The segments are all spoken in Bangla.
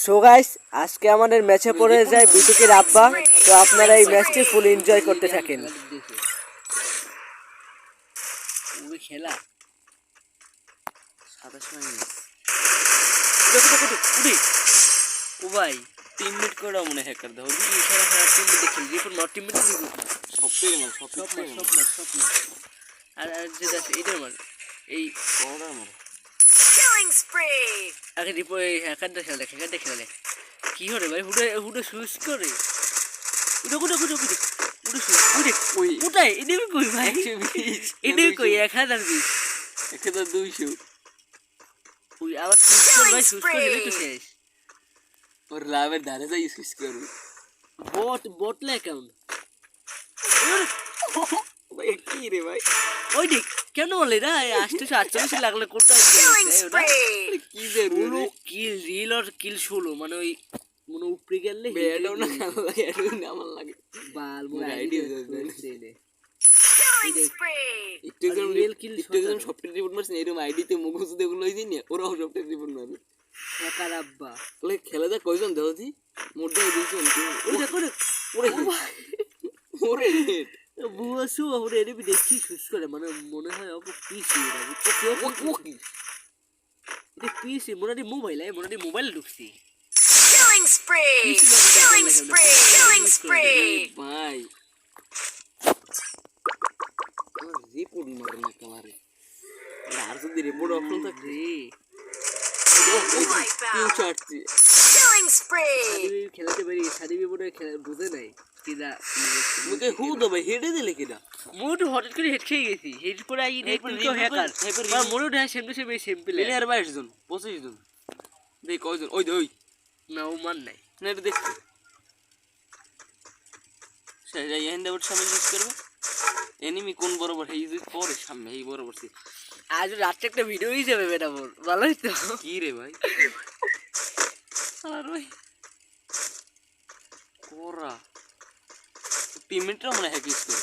সো গাইস আজকে আমাদের ম্যাচে পড়ে যায় বিটুকের আব্বা। তো আপনারা এই ম্যাচটি ফুল এনজয় করতে থাকেন। ওই খেলা 27 মিনিট ও ভাই টিমমেট করে মনে হ্যাকার দাও এই খেলা খেলা টিমমেট দেখি রিপোর্ট নট টিমমেট রিপোর্ট না সবটাই মার সব না আর যেটা আছে এটার মার এই কোডার মার কিলিং স্প্রে আগে রিপোর্ট এই হ্যাকারটা খেলা দেখ কি হরে ভাই হুডে সুইচ করে উড়ে কোথায় এদিকে কই ভাই 120 এদিকে কই 1020 1200 ওই আবার সুইচ করে ভাই সুইচ করে তো শেষ और लावर दाने से यूज करूं बॉट ले अकाउंट भाई की रे भाई ওই দেখ কেন বলে না 848 লাগলে কোনটা কি যে রুল কিল রিল আর কিল 16 মানে ওই মনে উপরে গেলে বেডও না লাগে এর নাম লাগে বাল মোর আইডিয়া দেনে একটু রিল কিল একটু সফটওয়্যার রিপোর্ট মারছেন এরকম আইডিতে মুখোশ দেখলো হইছে না ওরা সফটওয়্যার রিপোর্ট মারবে হ্যাকার আব্বা ওই খেলা যা কয়জন দেওছি মোড়ে দিছেন ওটা করে ওরে বুয়াসু ওরে এর দেখি সুস করে মানে মনে হয় ও পিসি ওকে এটা পিসি মনে মোবাইল ঢুকছি কিলিং স্প্রে ভাই রিপোর্ট মারে না কামারে আর যদি রিপোর্ট অপশন থাকে কিলিং স্প্রে খেলাতে পারি সাদিবি বড় খেলা বুঝে নাই কিদা মুকে হু দবে হেডে দিলে কিদা মোটু হঠাৎ করে হেড খেয়ে গেছি হেড করে আই নেট তো হ্যাকার আর মোটু ঢা সেমপল প্লেয়ার 22 জন 25 জন দেখ কয়জন ওই না ও মান নাই না এটা দেখ সেই যাই এন্ড আউট সামনে ইউজ করবে এনিমি কোন বরাবর হে ইউজ করে সামনে এই বরাবর সি আজ রাতে একটা ভিডিও হিসেবে বেটা বল ভালোই তো কি রে ভাই আর ভাই কোরা টিমমেটরা মনে হ্যাক ইউজ করে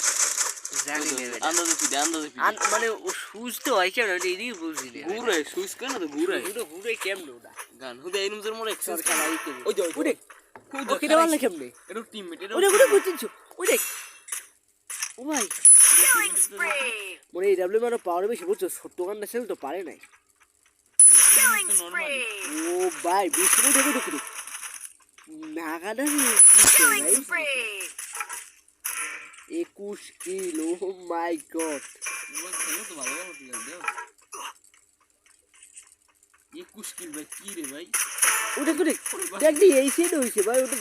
জানি না আন্দাজে মানে ও সুইচ তো হয় কেন এটা এদিকে বুঝি না ঘুরে সুইচ কেন তো ঘুরে কেমনে ওটা গান হুদে এই নজর মোর এক্সেস খেলা আইতে ওই ওকে দেওয়া লাগে কেমনে এটা টিমমেট এটা ওরে বুঝছিস ওই দেখ ও ভাই কিলিং স্প্রে মোরে ডাব্লিউ মানে পাওয়ার বেশি বুঝছো ছোট গানটা সেল তো পারে নাই কিলিং স্প্রে ও ভাই বিষ্ণু দেখো নাগাদা কিলিং স্প্রে 21 কিল ও মাই গড খেলো তো ভালো দাও 21 কিল ভাই কি রে ভাই ওটা করে দেখ দি এই সেট হইছে ভাই ওটা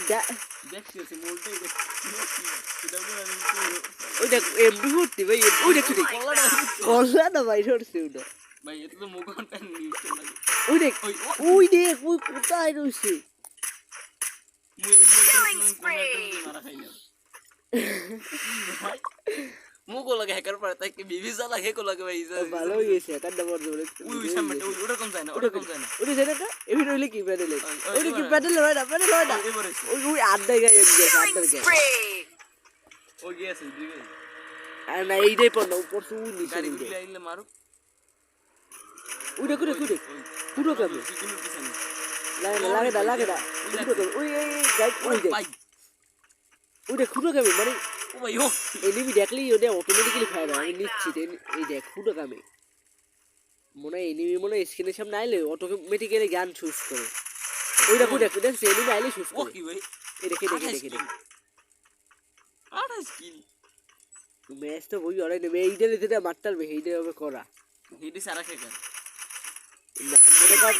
দেখছি আছে মোলটাই দেখ ওই দেখ এমবি হচ্ছে ভাই ওই দেখ কল্লা না ভাই হচ্ছে ওটা ভাই এটা তো মোগনটা নিউজ লাগে ওই দেখ ওই কোথায় রইছে মারা খাইলাম মুগো লাগে হ্যাকার পারে তাই কি বিবিসা লাগে কো লাগে ভাই ভালো হইছে হ্যাকার দাবার ধরে ওই সামনে ওটা কোন যায় না ওটা যায় না এমনি হইলে কি প্যাডেল ওই কি প্যাডেল হয় না ওই আড্ডায় গায় আড্ডায় গায় ও গেছে দিবে আর না এইটাই পড় না উপর সুই নিচে গাড়ি লাইলে মারো ওইটা করে পুরো কামে লাগে না ওই গাইড ওই দেখ ওইটা খুঁড়ো কামে মানে ও ভাই ও এনিমি দেখলেই ওটা অটোমেটিক্যালি ফায়ার হয় আমি নিশ্চিত এই দেখ খুঁড়ো কামে মনে এনিমি মনে স্ক্রিনের সামনে আইলে অটোমেটিক্যালি গান চুজ করে ওইটা দেখছে এনিমি আইলে চুজ করে ও কি ভাই এই দেখে 28 কিল ম্যাচ তো বই অরাই নেবে এইটা যেটা মারতালবে এইটা হবে করা হেডি সারা খেকার মনে কর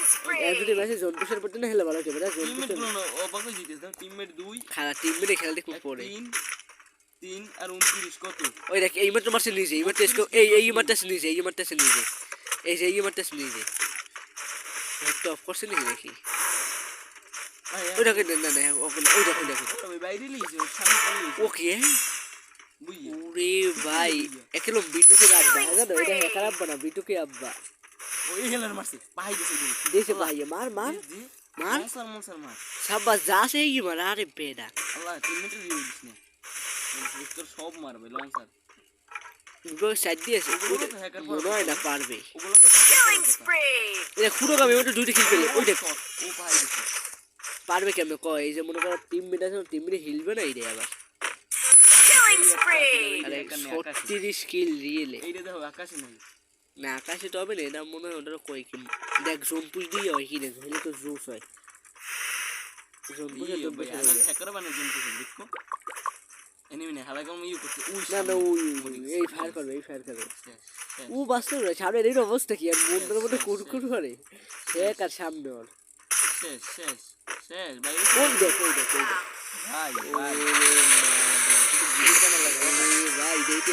এজুটি ম্যাচে জন্তুসের পড়তে না হেলে ভালো হবে না টিমমেট গুলো অবাকই জিতেছ দাও টিমমেট 2 খেলা টিমমেটে খেলতে খুব পড়ে 3 আর 29 কত ওই দেখ এই মাত্র মারছে নিজে এই মাত্র এই মারতেছে নিজে এই যে এই মারতেছে নিজে তো অফ কোর্স নিজে দেখি ওইটা কে না ওই দেখো ওই বাইরে লিয়েছে সামনে করে ওকে ওরে ভাই একলো বিটুকে আব্বা জানো এটা হ্যাকার আব্বা না বিটুকে আব্বা ওই হেলার মারছে পাই দেশে ভাই মার সাবাস যাসে কি মার আরে বেডা আল্লাহ টিমমেট রিভিউ দিস না তোর সব মারবে লঞ্চার ওগুলো সাইড দিয়েছে মনে হয় না পারবে কিলিং স্প্রে এটা খুঁড়ো কামে ওটা দুইটা কিল পেলে ওই দেখ ও পাই দিছে পারবে কেমন কয় এই যে মনে করো টিমমেট আছে টিমমেট হিলবে না এইটাই আবার আরে 36 কিল রিয়েলে এইটা দেখো আকাশে নাই না আকাশে তো হবে না এটা মনে হয় ওটা কয় কি দেখ জোন পুশ দিয়ে হয় কি দেখ হলে তো জোস হয় জোন পুশে তো ভাই আর হ্যাকার বানাই জন্তু দেখো এনিমি না হালা কম ইউ করতে উই না না ওই এই ফায়ার করবে ও বাস্তব না সামনে এর অবস্থা কি আর মন্দিরের মধ্যে কুরকুর করে এক আর সামনে ওর শেষ শেষ শেষ ভাই ওই দেখ ভাই ও ভাই ভাই দেখি